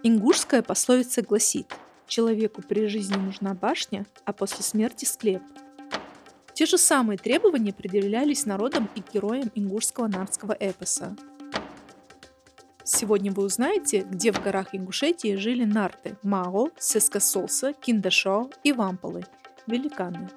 Ингушская пословица гласит: «Человеку при жизни нужна башня, а после смерти склеп». Те же самые требования предъявлялись народам и героям ингушского нартского эпоса. Сегодня вы узнаете, где в горах Ингушетии жили нарты, Мао, Сескасолса, Киндашо и Вампалы – великаны.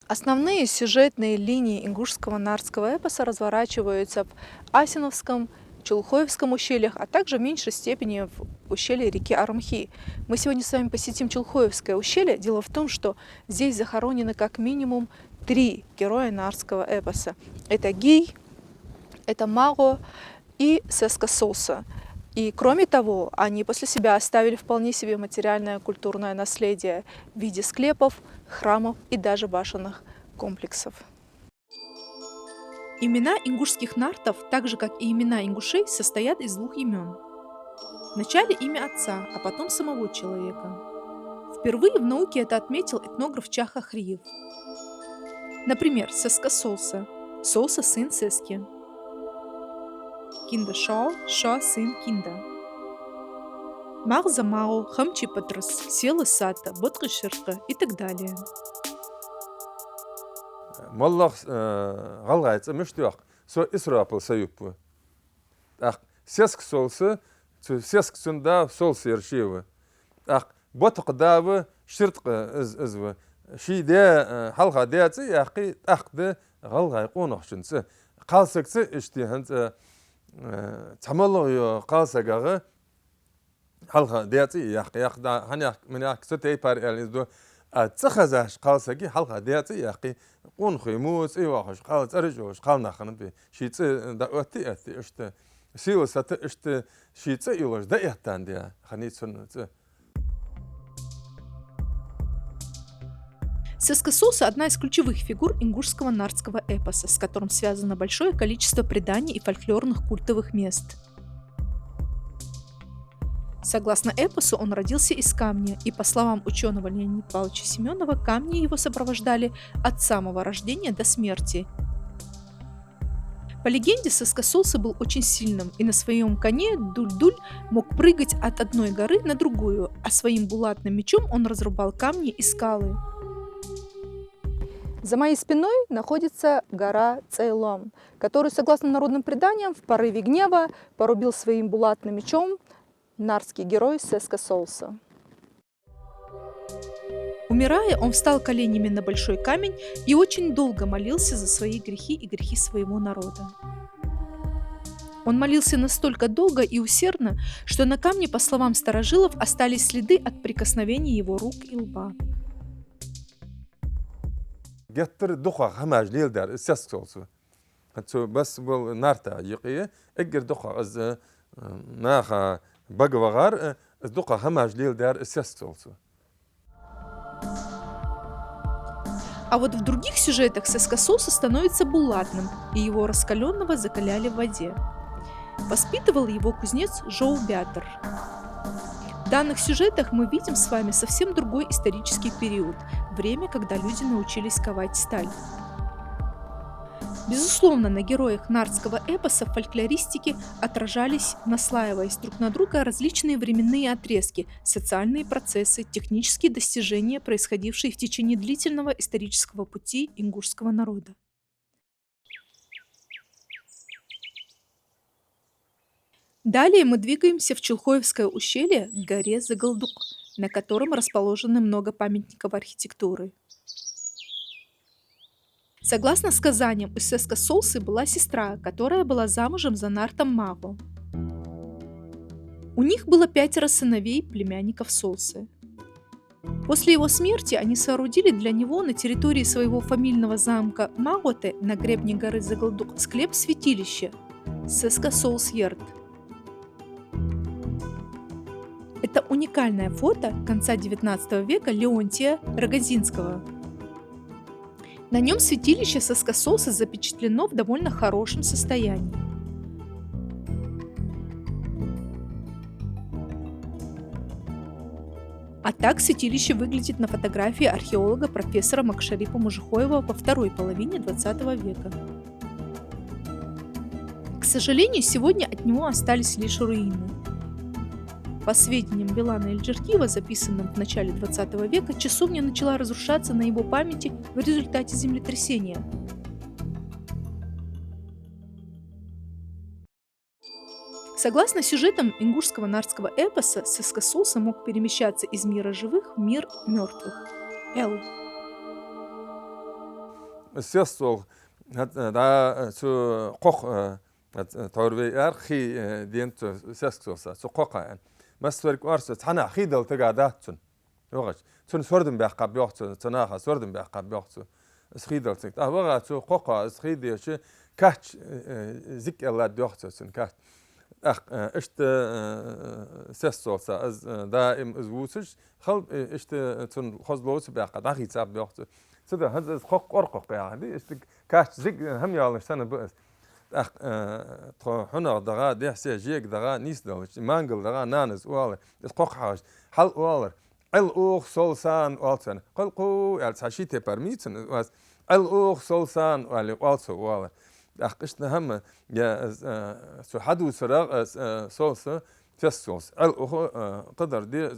Основные сюжетные линии ингушского нартского эпоса разворачиваются в Асиновском, Чулхоевском ущельях, а также в меньшей степени в ущелье реки Арумхи. Мы сегодня с вами посетим Чулхоевское ущелье. Дело в том, что здесь захоронены как минимум 3 героя нартского эпоса. Это Гий, это Мао и Сескасолса. И кроме того, они после себя оставили вполне себе материальное культурное наследие в виде склепов, храмов и даже башенных комплексов. Имена ингушских нартов, так же как и имена ингушей, состоят из 2 имен. Вначале имя отца, а потом самого человека. Впервые в науке это отметил этнограф Чаха Хриев. Например, Сескасолса – Солса сын Сески. Киндашо – Шо сын Кинда. Марза Мао, Хамчи Патрас, Села Сата, Ботка Ширка и так далее. Маллах галгайца мыштуак, со Исрапыл саюпу. Ах, сеск солсы, сеск сунда солсы ершевы. Ах, ботқдавы ширтқы извы. Шиде халға деяцы, яқи ақты галгай қонақшынсы. Қалсықсы іштihant тамалойо қалсағағы халға деяцы, яқда ханяқ міняқ сөтей пар әлізді цахазаш қалсаги халға деяцы, яқи қонқы мұз, иуақыш, қалыз әріжоғыш, қалнақының бе. Шицы да өтті үшті. Силы саты үшті шицы илыш да еттен дея. Хани цүнніцы. Сескасолса – одна из ключевых фигур ингушского нартского эпоса, с которым связано большое количество преданий и фольклорных культовых мест. Согласно эпосу, он родился из камня, и, по словам ученого Леонида Павловича Семенова, камни его сопровождали от самого рождения до смерти. По легенде, Сескасолса был очень сильным, и на своем коне Дуль-Дуль мог прыгать от одной горы на другую, а своим булатным мечом он разрубал камни и скалы. За моей спиной находится гора Цейлом, которую, согласно народным преданиям, в порыве гнева порубил своим булатным мечом нартский герой Сескасолса. Умирая, он встал коленями на большой камень и очень долго молился за свои грехи и грехи своего народа. Он молился настолько долго и усердно, что на камне, по словам старожилов, остались следы от прикосновений его рук и лба. Getir duqa hamaj leel der ses solsu. Hatso bas bol narta yiqiye egger duqa az naha bagwagar duqa hamaj leel der ses solsu. А вот в других сюжетах Сескасолса становится булатным, и его раскаленного закаляли в воде. Воспитывал его кузнец Жоу Бятер. В данных сюжетах мы видим с вами совсем другой исторический период – время, когда люди научились ковать сталь. Безусловно, на героях нартского эпоса в фольклористике отражались, наслаиваясь друг на друга, различные временные отрезки, социальные процессы, технические достижения, происходившие в течение длительного исторического пути ингушского народа. Далее мы двигаемся в Чулхоевское ущелье к горе Загалдук, на котором расположено много памятников архитектуры. Согласно сказаниям, у Сескасолсы была сестра, которая была замужем за нартом Мао. У них было 5 сыновей, племянников Солсы. После его смерти они соорудили для него на территории своего фамильного замка Маоте на гребне горы Загалдук склеп-святилище Сескасолсьерд. Это уникальное фото конца XIX века Леонтия Рогозинского. На нем святилище Сескасолса запечатлено в довольно хорошем состоянии. А так святилище выглядит на фотографии археолога профессора Макшарипа Мужихоева во второй половине XX века. К сожалению, сегодня от него остались лишь руины. По сведениям Билана Эльджеркиева, записанным в начале XX века, часовня начала разрушаться на его памяти в результате землетрясения. Согласно сюжетам ингушского нардского эпоса, Сескасолса мог перемещаться из мира живых в мир мертвых. Эл. Сесол да цу қоқ торвей архи дент сескоса цу қоқа масверк арс цана хидал тагадатsun yoğaç цун сордын баққа бёқцу цанаха сордын баққа бёқцу схидал цик авага цу қоқа схидиячи кач зик элла бёқцусын кач сесолса аз даим извусуш хал цун хозлоус баққа дахи цаб бёқцу سده هذا خق أرقق يعني است كاش زق هم يالش سنة بس هنا دغا دحسي جيك دغا نيس دالش مانجل دغا نانز والله خق حاج حل والله الأوخ سولسان والسن قلقو يعني ساشي تبرميتن واس الأوخ سولسان والله والسو والله إشنا هم يا سو حدو سراغ سولسا تسوس الأوخ قدر دي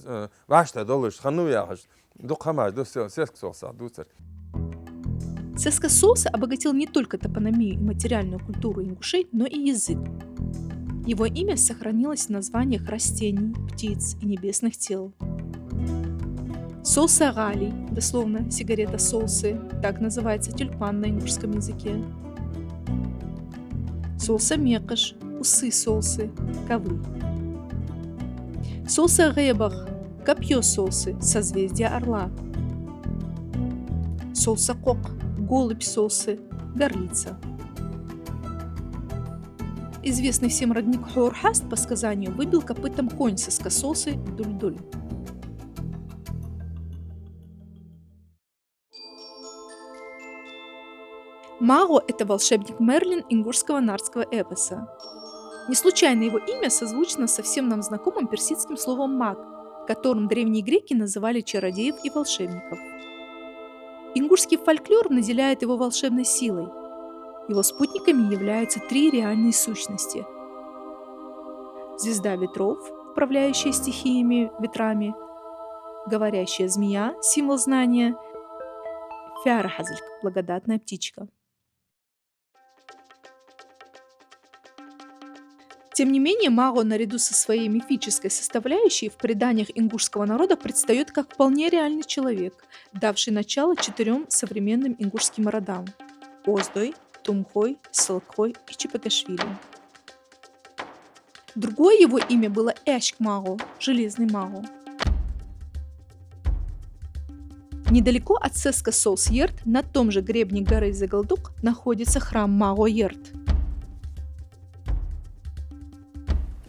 وعشت دولش خنو ياهش دو خماش دو سيسك سولسا دوسر Сескасолса обогатил не только топонимию и материальную культуру ингушей, но и язык. Его имя сохранилось в названиях растений, птиц и небесных тел. Солса галий, дословно сигарета солсы, так называется тюльпан на ингушском языке. Солса мекаш, усы солсы, ковры. Солса гебах, копье солсы, созвездие орла. Солса кок, голубь солсы, горлица. Известный всем родник Хоурхаст, по сказанию, выбил копытом конь со скосолсы Дуль-Дуль. Маго – это волшебник Мерлин ингушского нардского эпоса. Не случайно его имя созвучно со всем нам знакомым персидским словом «маг», которым древние греки называли чародеев и волшебников. Ингушский фольклор наделяет его волшебной силой. Его спутниками являются три реальные сущности. Звезда ветров, управляющая стихиями, ветрами, говорящая змея, символ знания, фярахазльк, благодатная птичка. Тем не менее, Маго наряду со своей мифической составляющей в преданиях ингушского народа предстает как вполне реальный человек, давший начало 4 современным ингушским родам – Оздой, Тумхой, Сылкхой и Чепекашвили. Другое его имя было Эшк Маго, Железный Маго. Недалеко от Сескасолс-Ерт, на том же гребне горы Загалдук, находится храм Маго-Ерт.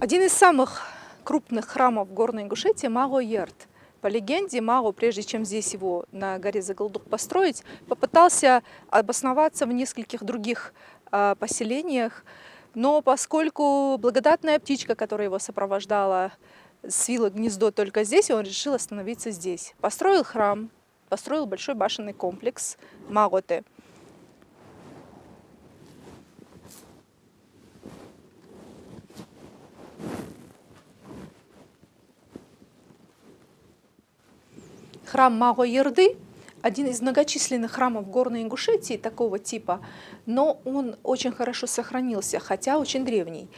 Один из самых крупных храмов горной Ингушетии – Маго-Ерт. По легенде, Маго, прежде чем здесь его на горе Загалдук построить, попытался обосноваться в нескольких других поселениях, но поскольку благодатная птичка, которая его сопровождала, свила гнездо только здесь, он решил остановиться здесь. Построил храм, построил большой башенный комплекс Маготе. Храм Маго-Ерды – один из многочисленных храмов горной Ингушетии такого типа, но он очень хорошо сохранился, хотя очень древний.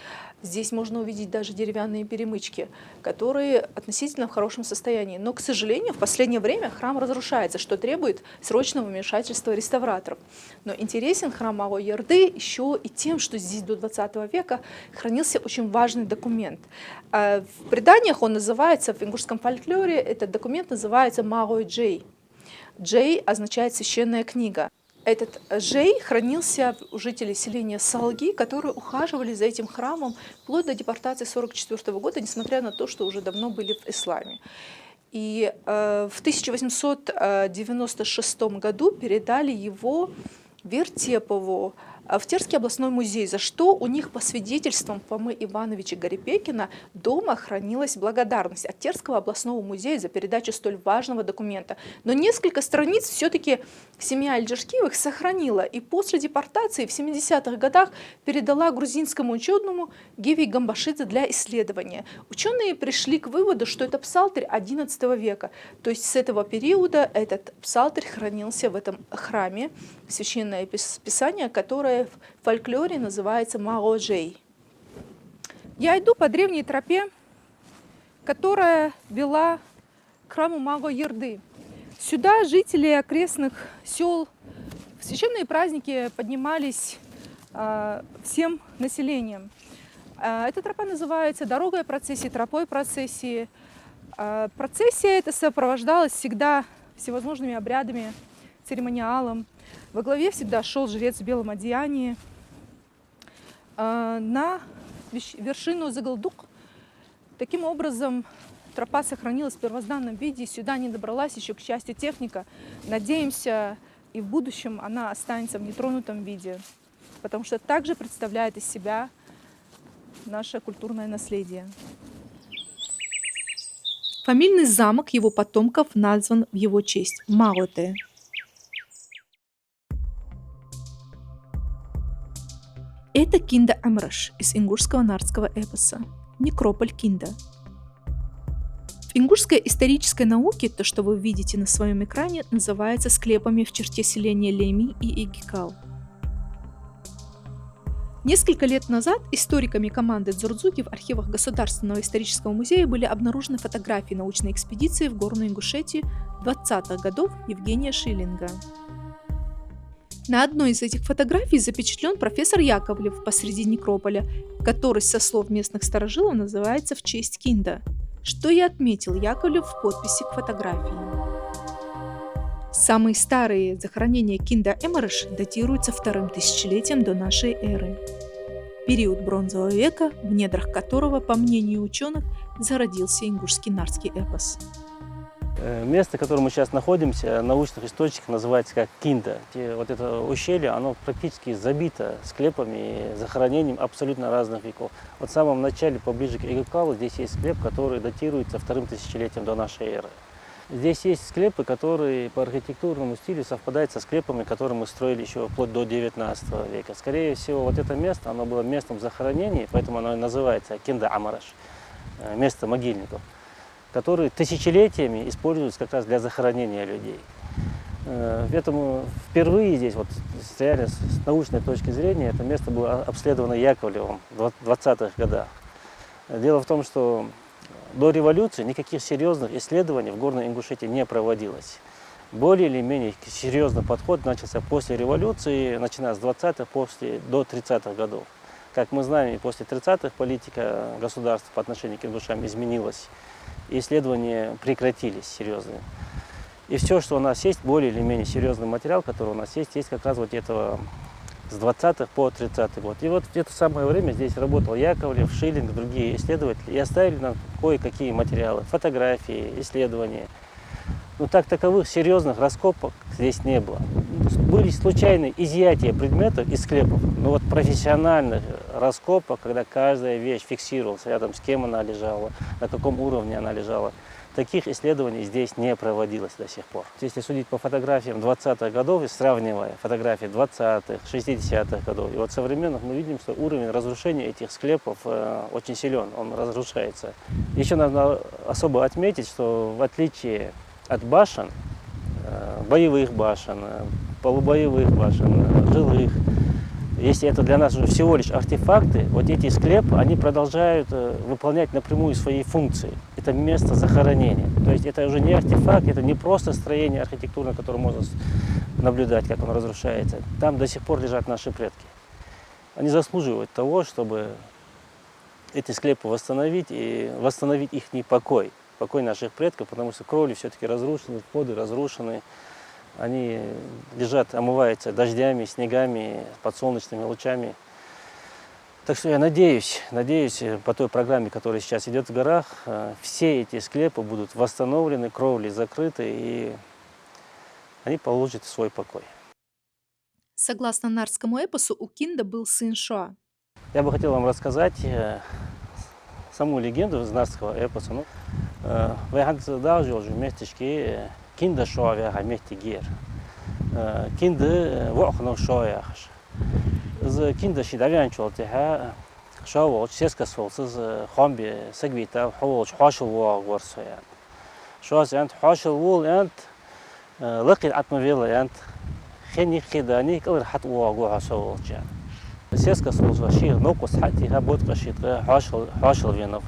Здесь можно увидеть даже деревянные перемычки, которые относительно в хорошем состоянии. Но, к сожалению, в последнее время храм разрушается, что требует срочного вмешательства реставраторов. Но интересен храм Маго-Ерды еще и тем, что здесь до 20 века хранился очень важный документ. В преданиях он называется, в ингушском фольклоре этот документ называется Маго-Джей. Джей означает «священная книга». Этот Джей хранился у жителей селения Салги, которые ухаживали за этим храмом вплоть до депортации 1944 года, несмотря на то, что уже давно были в исламе. И в 1896 году передали его Вертепову, в Терский областной музей, за что у них, по свидетельствам Фомы Ивановича Гарипекина, дома хранилась благодарность от Терского областного музея за передачу столь важного документа. Но несколько страниц все-таки семья Альджашкиевых сохранила и после депортации в 70-х годах передала грузинскому ученому Геви Гамбашидзе для исследования. Ученые пришли к выводу, что это псалтырь XI века, то есть с этого периода этот псалтырь хранился в этом храме, священное писание, которое в фольклоре называется Маожей. Я иду по древней тропе, которая вела к храму Маго-Ерды. Сюда жители окрестных сел в священные праздники поднимались всем населением. Эта тропа называется дорогой процессии, тропой процессии. Процессия эта сопровождалась всегда всевозможными обрядами, церемониалом. Во главе всегда шел жрец в белом одеянии. На вершину Загалдук. Таким образом, тропа сохранилась в первозданном виде. Сюда не добралась еще, к счастью, техника. Надеемся, и в будущем она останется в нетронутом виде, потому что также представляет из себя наше культурное наследие. Фамильный замок его потомков назван в его честь – Маоте. Это Кинда Амраш из ингушского нардского эпоса, некрополь Кинда. В ингушской исторической науке то, что вы видите на своем экране, называется склепами в черте селения Леми и Игикал. Несколько лет назад историками команды Дзурдзуки в архивах Государственного исторического музея были обнаружены фотографии научной экспедиции в Горную Ингушетию 20-х годов Евгения Шиллинга. На одной из этих фотографий запечатлен профессор Яковлев посреди некрополя, который, со слов местных старожилов, называется в честь Кинда, что и отметил Яковлев в подписи к фотографии. Самые старые захоронения Кинда Эмарыш датируются вторым тысячелетием до нашей эры. Период бронзового века, в недрах которого, по мнению ученых, зародился ингушский нардский эпос. Место, в котором мы сейчас находимся, в научных источниках называется как Кинда. Вот это ущелье, оно практически забито склепами и захоронением абсолютно разных веков. Вот в самом начале, поближе к Игикалу, здесь есть склеп, который датируется вторым тысячелетием до нашей эры. Здесь есть склепы, которые по архитектурному стилю совпадают со склепами, которые мы строили еще вплоть до 19 века. Скорее всего, вот это место, оно было местом захоронения, поэтому оно и называется Кинда Амараш, место могильников, которые тысячелетиями используются как раз для захоронения людей. Поэтому впервые здесь, вот, реально с научной точки зрения, это место было обследовано Яковлевым в 20-х годах. Дело в том, что до революции никаких серьезных исследований в Горной Ингушетии не проводилось. Более или менее серьезный подход начался после революции, начиная с 20-х до 30-х годов. Как мы знаем, и после 30-х политика государства по отношению к ингушам изменилась. Исследования прекратились серьезные. И все, что у нас есть, более или менее серьезный материал, который у нас есть как раз вот этого с 20-х по 30-й год. И вот в это самое время здесь работал Яковлев, Шиллинг, другие исследователи, и оставили нам кое-какие материалы, фотографии, исследования. Но так таковых серьезных раскопок здесь не было. Были случайные изъятия предметов из склепов, но вот профессиональных раскопок, когда каждая вещь фиксировалась рядом, с кем она лежала, на каком уровне она лежала, таких исследований здесь не проводилось до сих пор. Если судить по фотографиям 20-х годов и сравнивая фотографии 20-х, 60-х годов, и вот современных, мы видим, что уровень разрушения этих склепов очень силен, он разрушается. Еще надо особо отметить, что в отличие от башен, боевых башен, полубоевых башен, жилых, если это для нас уже всего лишь артефакты, вот эти склепы, они продолжают выполнять напрямую свои функции. Это место захоронения. То есть это уже не артефакт, это не просто строение архитектурное, которое можно наблюдать, как оно разрушается. Там до сих пор лежат наши предки. Они заслуживают того, чтобы эти склепы восстановить и восстановить их покой. Покой наших предков, потому что кровли все-таки разрушены, входы разрушены. Они лежат, омываются дождями, снегами, под солнечными лучами. Так что я надеюсь, по той программе, которая сейчас идет в горах, все эти склепы будут восстановлены, кровли закрыты, и они получат свой покой. Согласно нарскому эпосу, у Кинда был сын Шоа. Я бы хотел вам рассказать саму легенду из нарского эпоса. Вайханц даже уже местечки Кинда Шоа вяха вместе гер. Кинда вохнул Шоа. Из Кинда шидавян чолтиха Шоа сеска солсыз хомби сагвита хол хашил ворсоян. Шоа ант хашил вол ант لقي الأطموبيل أنت خني خداني كل رحت واقوها سوالجان سياسك سوالج شيء نوقس حتى هبوت قشيت حاشل فينوف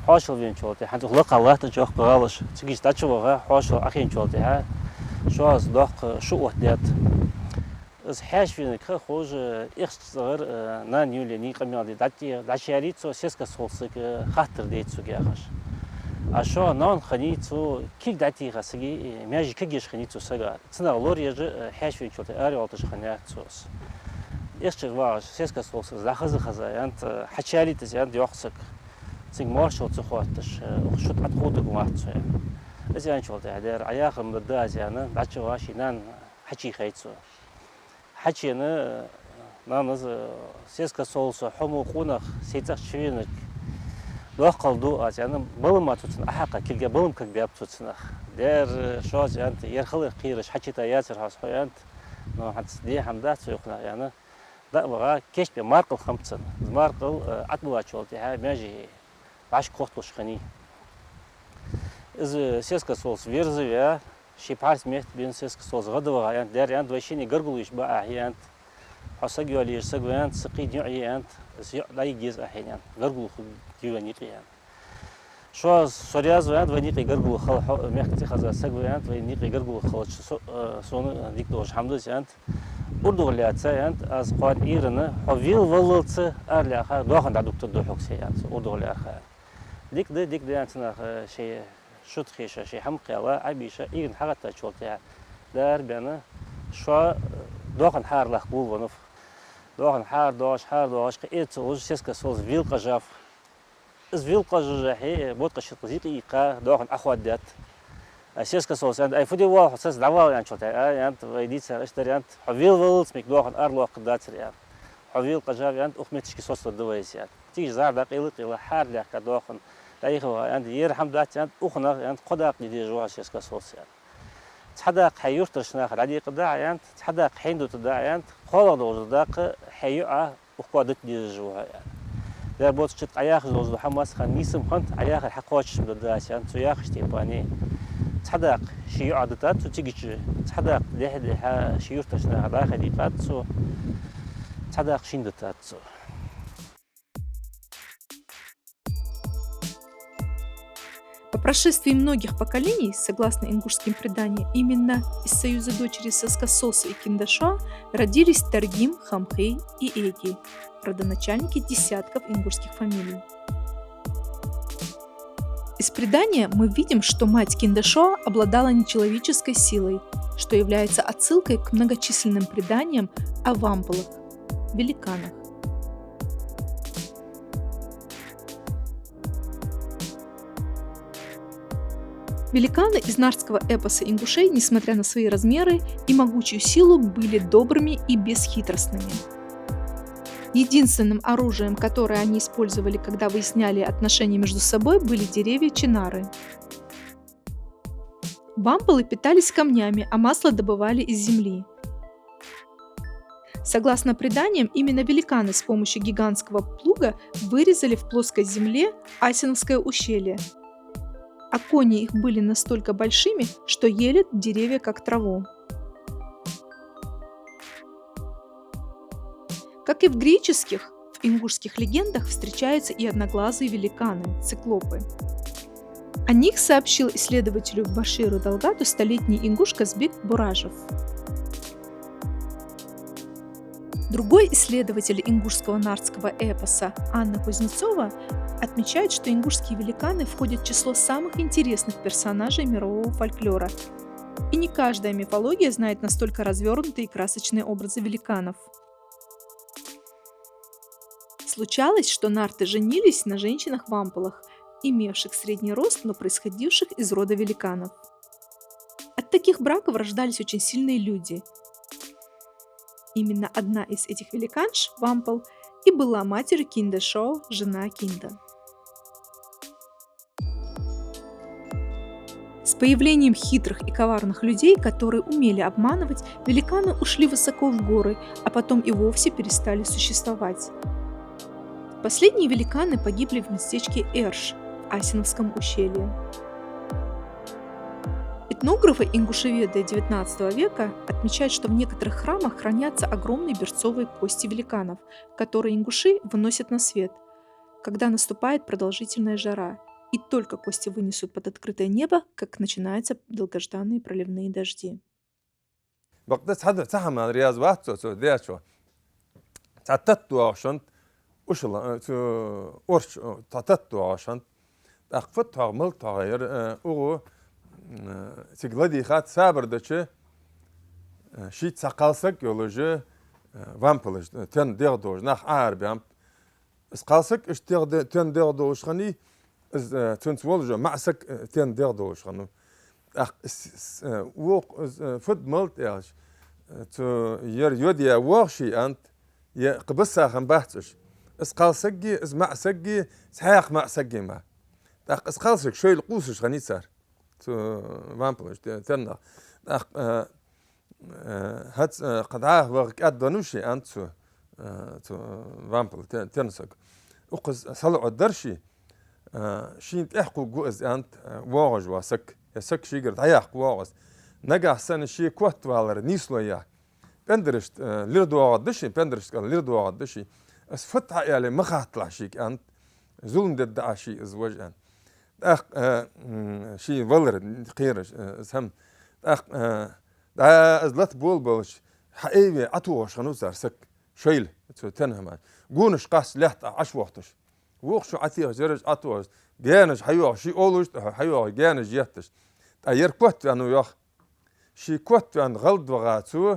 حاشل فين شولتي حتى لقى الله تجوخ بغالش تجيش تشوفها حاشل أخين شولتي ها شو از دق شو وحدات از حاش فينك خوج إخش صغر نان يولي قميادي داتي ريتسو سياسك سوالسك خاطر ديتسو جاخش أشوا نان خنيتو كيك داتي غسقي ماجي كيجيش خنيتو سجا تنا لور يجي حاش فين شوتي أري والتش خنياتوس إيش واش سيسكا سوس زخز خزا أنت حشالي تزيان يوخسك تيج مارشل تخواتش وخشوت أتخوتك وماتسو زين شوتي هدير عياخ مدة زيانة بعد واشي نان حكي خيتسو حكي أنا نانز سيسكا سوس حمو خونخ سيتخ شوينك لوقل دو أنا بلما توتن أحقا كيلجا بلم كجاب توتنخ دير شوز أنت يرخل قيرش حكي تياسر هاس أنت نو حتى دي حمدات سيقنا يعني ده بقى كيش بماركل خمسة ماركل أتبوا شولتي هاي ماجي باش كوختوش خني إذا سيسك سولس فيرزيا شي بارس ميت بين سيسك سولس غدوا يعني دير يعني وشيني قرقلوش بقى هي أنت حسقي ولا يسقي أنت سقيد يعي أنت لا يجيز أحيانا قرقلو يونيقي يعني شو سورياز وأنت ونيقي قرقلو خل ميختي خزا سقي أنت ونيقي قرقلو خل سون ديك دوش حمدوس أنت أردو غليات أنت از قاد إيرنا حويل وللت أرلي خا دوخن دكتور دوحك سي أنت أردو غليات خا ديك ده أنت نا شيء شو تخيش شيء حمقي الله عبيشة إيرن حاجة تشولتها دار بينا شو دوخن حار لخ بول ونف دوخن حار دوش كإيت وج سيسك سوز فيل قجاف إز فيل قجاحي بود قشيت قزيق إيقا دوخن أخوات دات سيسك سوز عند أي فدي واحد سيس دعوة يعني شوتها يعني ويديت سر اشتري أنت حويل ولت ميك دوخن أرلو قدات سر يعني حويل قجاف يعني أخمتش كي صوص الدوايس يعني تيجي زار دقيق إلى حار لك دوخن تاريخه يعني يرحم دات يعني أخنا يعني قداق دي جوا سيسك سوز يعني تحدق حيورتش ناخد عادي قداع يعني تحدق حيندو تداع يعني خالد وزداق حيوعة وقادت دي جوا يعني ده بوت شت عياخ زوز حماس خميسم خنت عياخ الحقواتش بداش يعني تياخش تيباني تحدق شيء عادتات وتيجي تحدق ده شيورتش ناخد آخر دقيقات سو تحدق شيندتات سو По прошествии многих поколений, согласно ингушским преданиям, именно из союза дочери Сескасоса и Киндашоа родились Таргим, Хамхей и Эги, родоначальники десятков ингушских фамилий. Из предания мы видим, что мать Киндашоа обладала нечеловеческой силой, что является отсылкой к многочисленным преданиям о вампалах, великанах. Великаны из нарского эпоса ингушей, несмотря на свои размеры и могучую силу, были добрыми и бесхитростными. Единственным оружием, которое они использовали, когда выясняли отношения между собой, были деревья чинары. Вампалы питались камнями, а масло добывали из земли. Согласно преданиям, именно великаны с помощью гигантского плуга вырезали в плоской земле Асиновское ущелье, а кони их были настолько большими, что ели деревья как траву. Как и в греческих, в ингушских легендах встречаются и одноглазые великаны, циклопы. О них сообщил исследователю Баширу Далгату столетний ингуш Казбек Буражев. Другой исследователь ингушского нардского эпоса Анна Кузнецова отмечает, что ингушские великаны входят в число самых интересных персонажей мирового фольклора. И не каждая мифология знает настолько развернутые и красочные образы великанов. Случалось, что нарты женились на женщинах-вампалах, имевших средний рост, но происходивших из рода великанов. От таких браков рождались очень сильные люди. Именно одна из этих великанш, Вампал, и была матерью Кинда Шоу, жена Кинда. С появлением хитрых и коварных людей, которые умели обманывать, великаны ушли высоко в горы, а потом и вовсе перестали существовать. Последние великаны погибли в местечке Эрш в Асиновском ущелье. Этнографы ингушеведы XIX века отмечают, что в некоторых храмах хранятся огромные берцовые кости великанов, которые ингуши выносят на свет, когда наступает продолжительная жара, и только кости вынесут под открытое небо, как начинаются долгожданные проливные дожди. بقدس هذا سهم رياض واتسو سو دياشو تعتتو عشان وشلا أورش تعتتو عشان أخفتها عملتها غير أو سيجلدي خات سابر دشة شيء سقالسك يولوجي وامبلش تن ديردوج نخ عربي سقالسك إيش تن ديردوج خني تنس ولجو معسك تن ديردوج خنو وق فد ملت إيش تو يودي واشي أنت قبسها خن بحثش اسقال سجي اسمع سجي سحاق مع سجي ما اسقال سج شوي القوسش خني صار تو وامبلش تنا هات قدعه وقت أدنوشي أنت تو وامبل تنسق وقز صلوا الدرشي شين تحقق جوز أنت واعج واسك يسك شيء قرد عياق واعج نجح سنة شيء كوت والر نيسلو يا بندرشت لردو عدشي بندرشت قال لردو عدشي اس فتح يعني مخاطلع شيك أنت ظلم ضد عشي إزواج أنت شيء والر خيرش سهم ده أزلت بولش حقيقي أتوش خنوزر سك شيل تنهم جونش قاس لحت عش وقتش وقشو عتيه جرج أتوش جانش حيوه شيء أولوش حيوه جانش جيتش أير كوت أنو يخ شيء كوت أن غلط وغاتو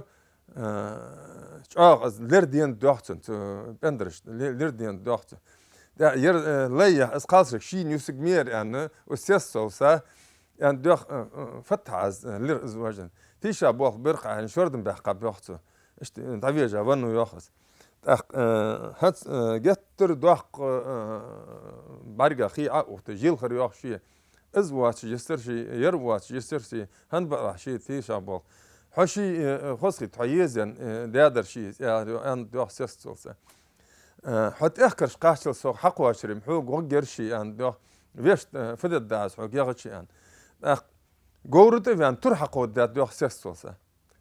از لردين دوختن بندرش لردين دوختن ده ير ليه اس قاسك شي نيوسك مير يعني وسيسو سا يعني دوخ فتح از لر ازواجن تيشا بوخ برق يعني شوردن بحق بوختو اشت طبيعي جابنو ياخذ هات جتر دوخ بارجا خي وقت جيل خر ياخ شي ازواج يستر شي يرواج يستر شي هن بقى شي تيشا بوخ حشي خصي تعيزن دادر شيء يعني أن دوح سيستلسه حتى أخكرش قاشل سو حقوا شريم حقوق وجرشي أن دوح ويش فدد داس حقوق يغشي أن جورته وان تر حقوا داد دوح سيستلسه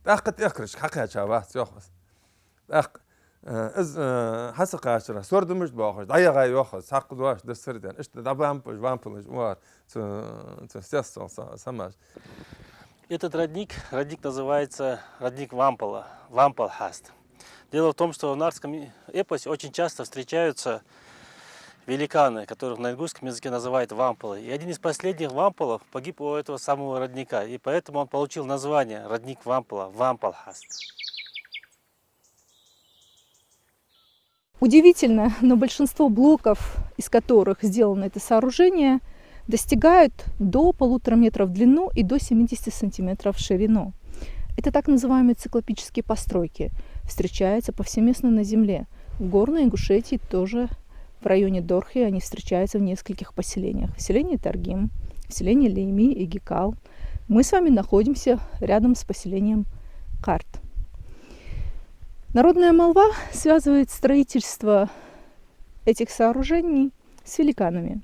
أخت أخكرش حقها شابات يأخذ از حس قاشل سورد مش باخذ ضيع غاي يأخذ حق دواش دستردن إيش دبام بج وامبلج وار سيستلسه سماش. Этот родник называется родник Вампала, Вампал-Хаст. Дело в том, что в нарском эпосе очень часто встречаются великаны, которых на ингушском языке называют вампалы. И один из последних вампалов погиб у этого самого родника, и поэтому он получил название родник Вампала, Вампал-Хаст. Удивительно, но большинство блоков, из которых сделано это сооружение, достигают до 1,5 метра в длину и до 70 сантиметров в ширину. Это так называемые циклопические постройки. Встречаются повсеместно на Земле. В Горной Ингушетии тоже в районе Дорхи они встречаются в нескольких поселениях. В селении Таргим, в селении Лейми и Гикал. Мы с вами находимся рядом с поселением Карт. Народная молва связывает строительство этих сооружений с великанами.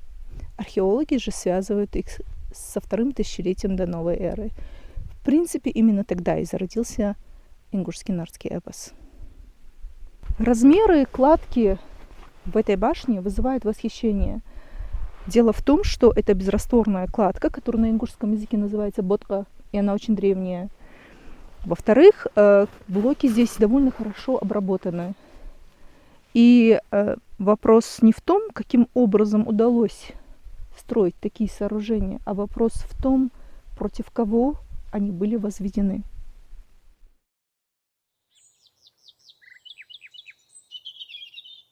Археологи же связывают их со 2-м тысячелетием до новой эры. В принципе, именно тогда и зародился ингушский нарский эпос. Размеры кладки в этой башне вызывают восхищение. Дело в том, что это безрастворная кладка, которая на ингушском языке называется ботка, и она очень древняя. Во-вторых, блоки здесь довольно хорошо обработаны. И вопрос не в том, каким образом удалось строить такие сооружения, а вопрос в том, против кого они были возведены.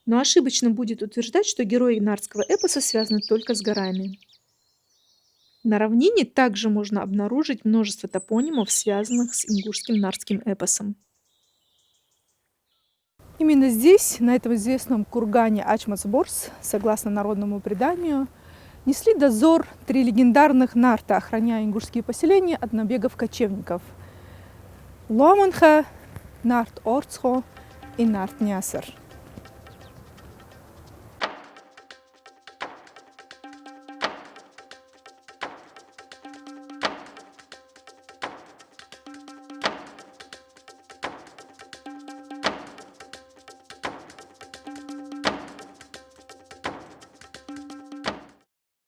Но ошибочно будет утверждать, что герои нарского эпоса связаны только с горами. На равнине также можно обнаружить множество топонимов, связанных с ингушским нарским эпосом. Именно здесь, на этом известном кургане Ачмацборс, согласно народному преданию, несли дозор 3 легендарных нарта, охраняя ингушские поселения от набегов кочевников. Ломанха, Нарт Орцхо и Нарт Нясар.